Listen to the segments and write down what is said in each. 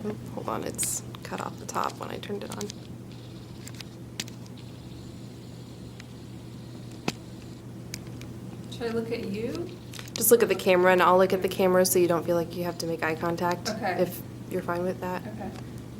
Oh, hold on, it's cut off the top when I turned it on. Should I look at you? Just look at the camera, and I'll look at the camera so you don't feel like you have to make eye contact. Okay. If you're fine with that. Okay.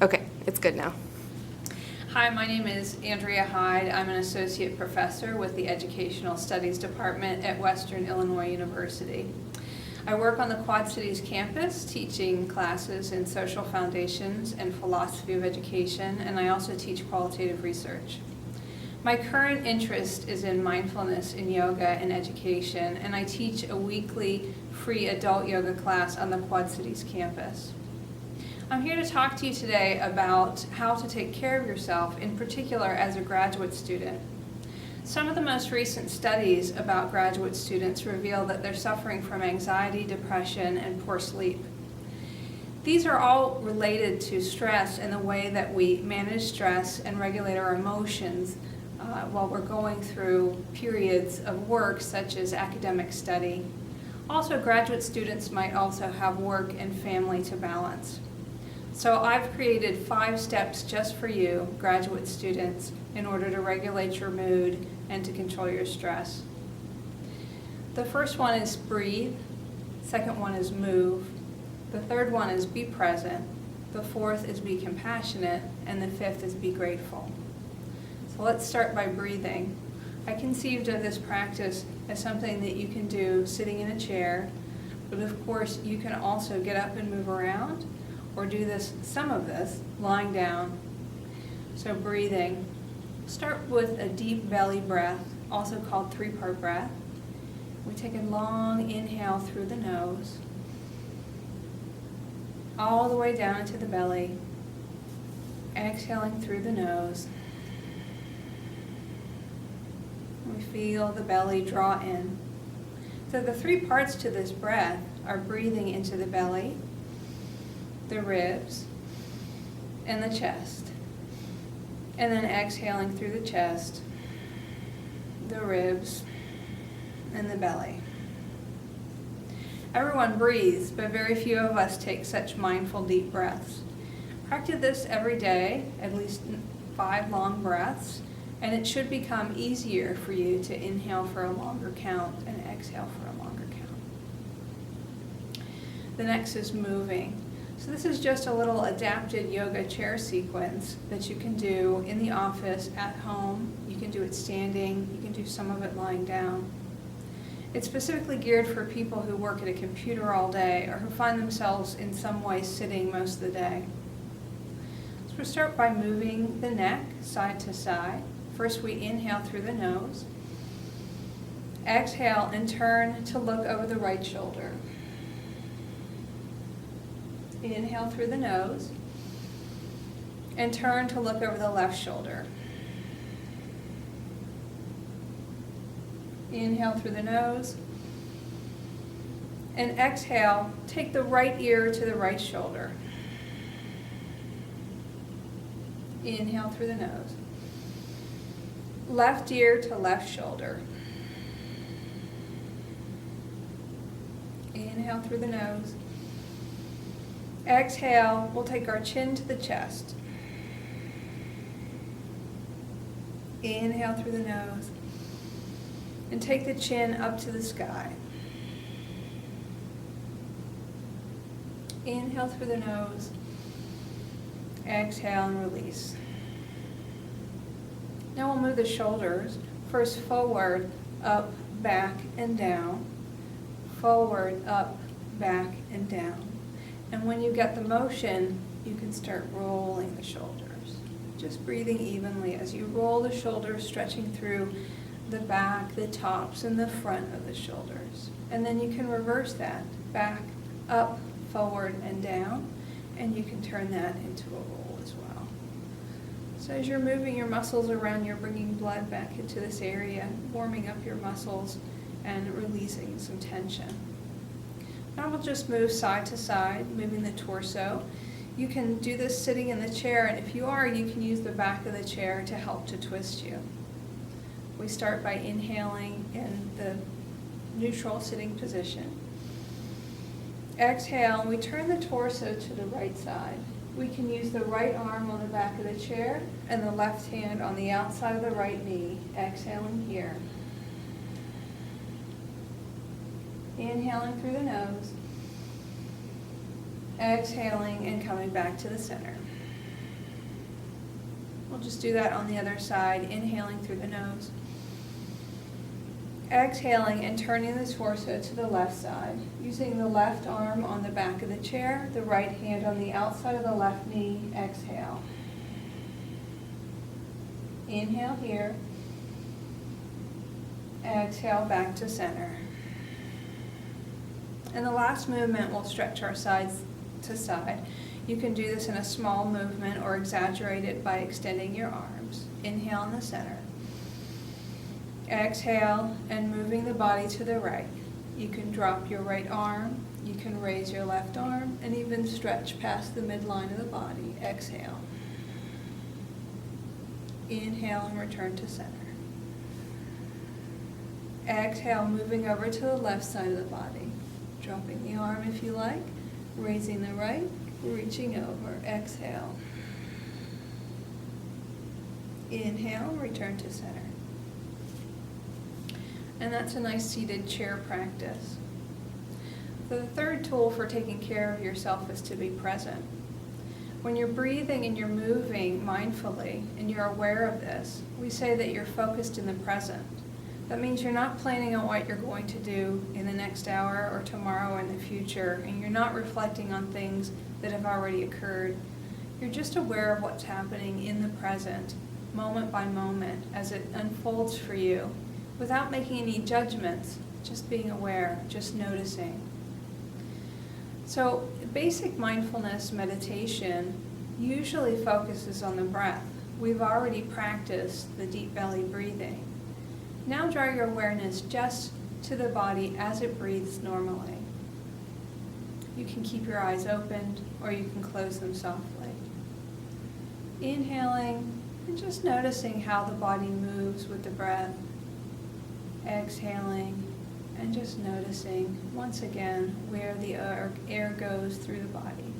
Okay, it's good now. Hi, my name is Andrea Hyde. I'm an associate professor with the Educational Studies Department at Western Illinois University. I work on the Quad Cities campus teaching classes in social foundations and philosophy of education, and I also teach qualitative research. My current interest is in mindfulness in yoga and education, and I teach a weekly free adult yoga class on the Quad Cities campus. I'm here to talk to you today about how to take care of yourself, in particular as a graduate student. Some of the most recent studies about graduate students reveal that they're suffering from anxiety, depression, and poor sleep. These are all related to stress and the way that we manage stress and regulate our emotions while we're going through periods of work such as academic study. Also, graduate students might also have work and family to balance. So I've created 5 steps just for you, graduate students, in order to regulate your mood and to control your stress. The first one is breathe. Second one is move. The third one is be present. The fourth is be compassionate. And the fifth is be grateful. So let's start by breathing. I conceived of this practice as something that you can do sitting in a chair, but of course you can also get up and move around, or do some of this lying down. So breathing. Start with a deep belly breath, also called 3-part breath. We take a long inhale through the nose, all the way down into the belly, exhaling through the nose. We feel the belly draw in. So the 3 parts to this breath are breathing into the belly, the ribs, and the chest. And then exhaling through the chest, the ribs, and the belly. Everyone breathes, but very few of us take such mindful deep breaths. Practice this every day, at least 5 long breaths, and it should become easier for you to inhale for a longer count and exhale for a longer count. The next is moving. So this is just a little adapted yoga chair sequence that you can do in the office, at home. You can do it standing. You can do some of it lying down. It's specifically geared for people who work at a computer all day or who find themselves in some way sitting most of the day. So we'll start by moving the neck side to side. First we inhale through the nose. Exhale and turn to look over the right shoulder. Inhale through the nose and turn to look over the left shoulder. Inhale through the nose and exhale, take the right ear to the right shoulder. Inhale through the nose. Left ear to left shoulder. Inhale through the nose. Exhale, we'll take our chin to the chest. Inhale through the nose. And take the chin up to the sky. Inhale through the nose. Exhale and release. Now we'll move the shoulders. First forward, up, back, and down. Forward, up, back, and down. And when you get the motion, you can start rolling the shoulders. Just breathing evenly as you roll the shoulders, stretching through the back, the tops, and the front of the shoulders. And then you can reverse that, back, up, forward, and down, and you can turn that into a roll as well. So as you're moving your muscles around, you're bringing blood back into this area, warming up your muscles, and releasing some tension. Now we'll just move side to side, moving the torso. You can do this sitting in the chair, and if you are, you can use the back of the chair to help to twist you. We start by inhaling in the neutral sitting position. Exhale, and we turn the torso to the right side. We can use the right arm on the back of the chair and the left hand on the outside of the right knee, exhaling here. Inhaling through the nose, exhaling and coming back to the center. We'll just do that on the other side, inhaling through the nose, exhaling and turning the torso to the left side, using the left arm on the back of the chair, the right hand on the outside of the left knee, exhale. Inhale here, exhale back to center. And the last movement, we'll stretch our sides to side. You can do this in a small movement or exaggerate it by extending your arms. Inhale in the center. Exhale and moving the body to the right. You can drop your right arm, you can raise your left arm, and even stretch past the midline of the body. Exhale. Inhale and return to center. Exhale, moving over to the left side of the body. Dropping the arm if you like, raising the right, reaching over. Exhale. Inhale, return to center. And that's a nice seated chair practice. The third tool for taking care of yourself is to be present. When you're breathing and you're moving mindfully and you're aware of this, we say that you're focused in the present. That means you're not planning on what you're going to do in the next hour or tomorrow or in the future, and you're not reflecting on things that have already occurred. You're just aware of what's happening in the present, moment by moment, as it unfolds for you, without making any judgments, just being aware, just noticing. So basic mindfulness meditation usually focuses on the breath. We've already practiced the deep belly breathing. Now draw your awareness just to the body as it breathes normally. You can keep your eyes open or you can close them softly. Inhaling and just noticing how the body moves with the breath. Exhaling and just noticing once again where the air goes through the body.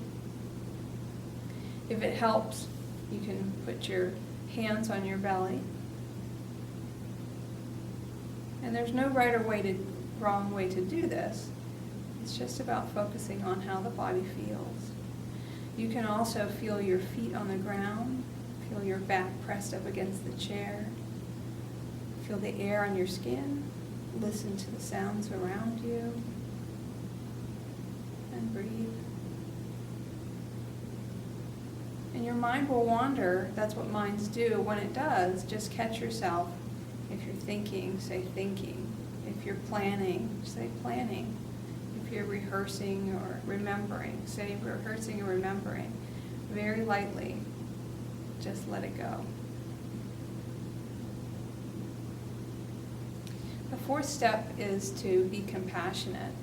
If it helps, you can put your hands on your belly. And there's no right or wrong way to do this. It's just about focusing on how the body feels. You can also feel your feet on the ground, feel your back pressed up against the chair, feel the air on your skin, listen to the sounds around you, and breathe. And your mind will wander. That's what minds do. When it does, just catch yourself. If you're thinking, say thinking. If you're planning, say planning. If you're rehearsing or remembering, say rehearsing or remembering. Very lightly, just let it go. The fourth step is to be compassionate.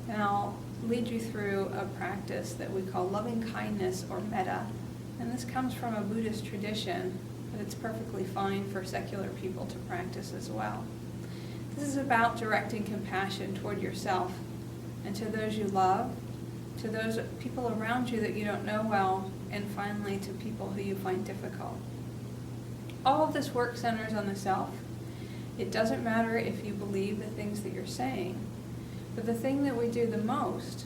And I'll lead you through a practice that we call loving kindness or metta. And this comes from a Buddhist tradition, but it's perfectly fine for secular people to practice as well. This is about directing compassion toward yourself and to those you love, to those people around you that you don't know well, and finally to people who you find difficult. All of this work centers on the self. It doesn't matter if you believe the things that you're saying, but the thing that we do the most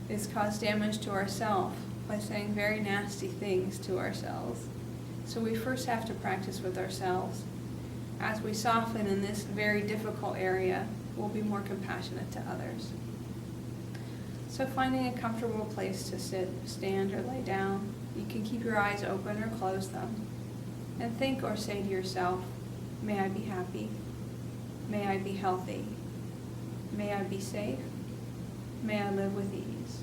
is cause damage to ourselves by saying very nasty things to ourselves. So we first have to practice with ourselves. As we soften in this very difficult area, we'll be more compassionate to others. So finding a comfortable place to sit, stand, or lay down, you can keep your eyes open or close them, and think or say to yourself, may I be happy, may I be healthy, may I be safe, may I live with ease.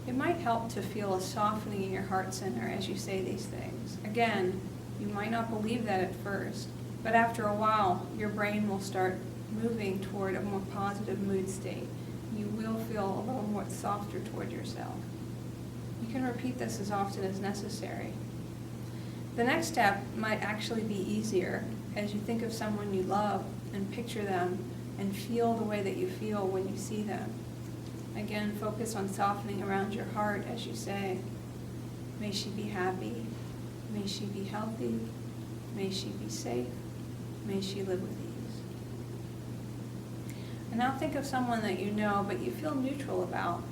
It might help to feel a softening in your heart center as you say these things. Again, you might not believe that at first, but after a while, your brain will start moving toward a more positive mood state. You will feel a little more softer toward yourself. You can repeat this as often as necessary. The next step might actually be easier as you think of someone you love and picture them and feel the way that you feel when you see them. Again, focus on softening around your heart as you say, May she be happy. May she be healthy. May she be safe. May she live with ease. And now think of someone that you know but you feel neutral about.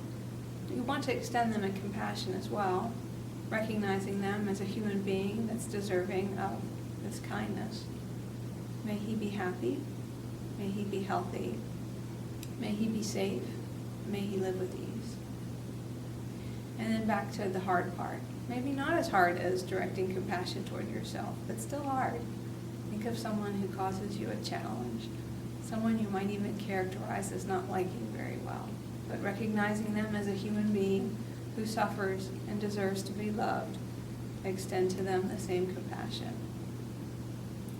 You want to extend them in compassion as well, recognizing them as a human being that's deserving of this kindness. May he be happy. May he be healthy. May he be safe. May he live with ease. And then back to the hard part. Maybe not as hard as directing compassion toward yourself, but still hard. Think of someone who causes you a challenge, someone you might even characterize as not liking very well, but recognizing them as a human being who suffers and deserves to be loved, extend to them the same compassion.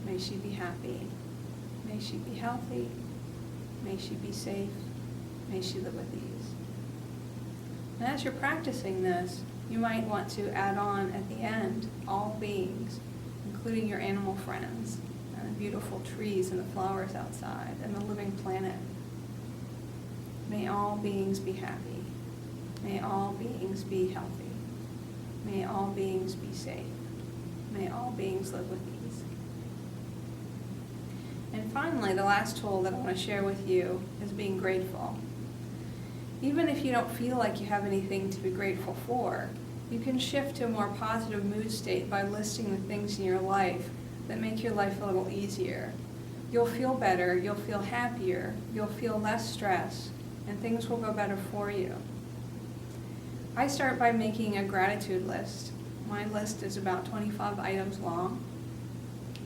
May she be happy. May she be healthy. May she be safe. May she live with ease. And as you're practicing this, you might want to add on at the end all beings, including your animal friends, and the beautiful trees and the flowers outside, and the living planet. May all beings be happy. May all beings be healthy. May all beings be safe. May all beings live with ease. And finally, the last tool that I want to share with you is being grateful. Even if you don't feel like you have anything to be grateful for, you can shift to a more positive mood state by listing the things in your life that make your life a little easier. You'll feel better, you'll feel happier, you'll feel less stress, and things will go better for you. I start by making a gratitude list. My list is about 25 items long.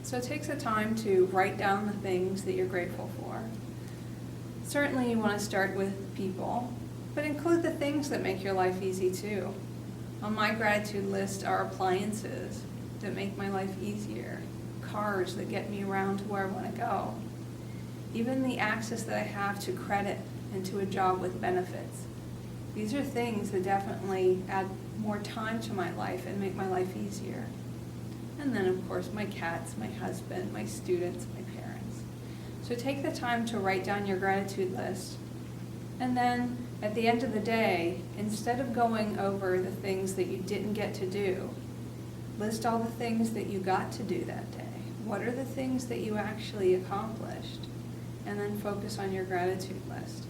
So it takes the time to write down the things that you're grateful for. Certainly you want to start with people, but include the things that make your life easy too. On my gratitude list are appliances that make my life easier, cars that get me around to where I want to go, even the access that I have to credit and to a job with benefits. These are things that definitely add more time to my life and make my life easier. And then, of course, my cats, my husband, my students, my parents. So take the time to write down your gratitude list. And then, at the end of the day, instead of going over the things that you didn't get to do, list all the things that you got to do that day. What are the things that you actually accomplished? And then focus on your gratitude list.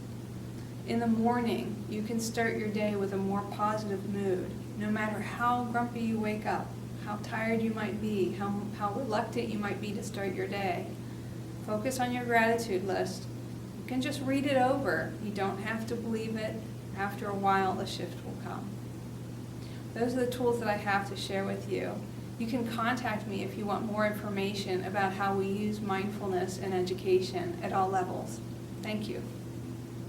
In the morning, you can start your day with a more positive mood, no matter how grumpy you wake up, how tired you might be, how reluctant you might be to start your day. Focus on your gratitude list. You can just read it over. You don't have to believe it. After a while, the shift will come. Those are the tools that I have to share with you. You can contact me if you want more information about how we use mindfulness in education at all levels. Thank you.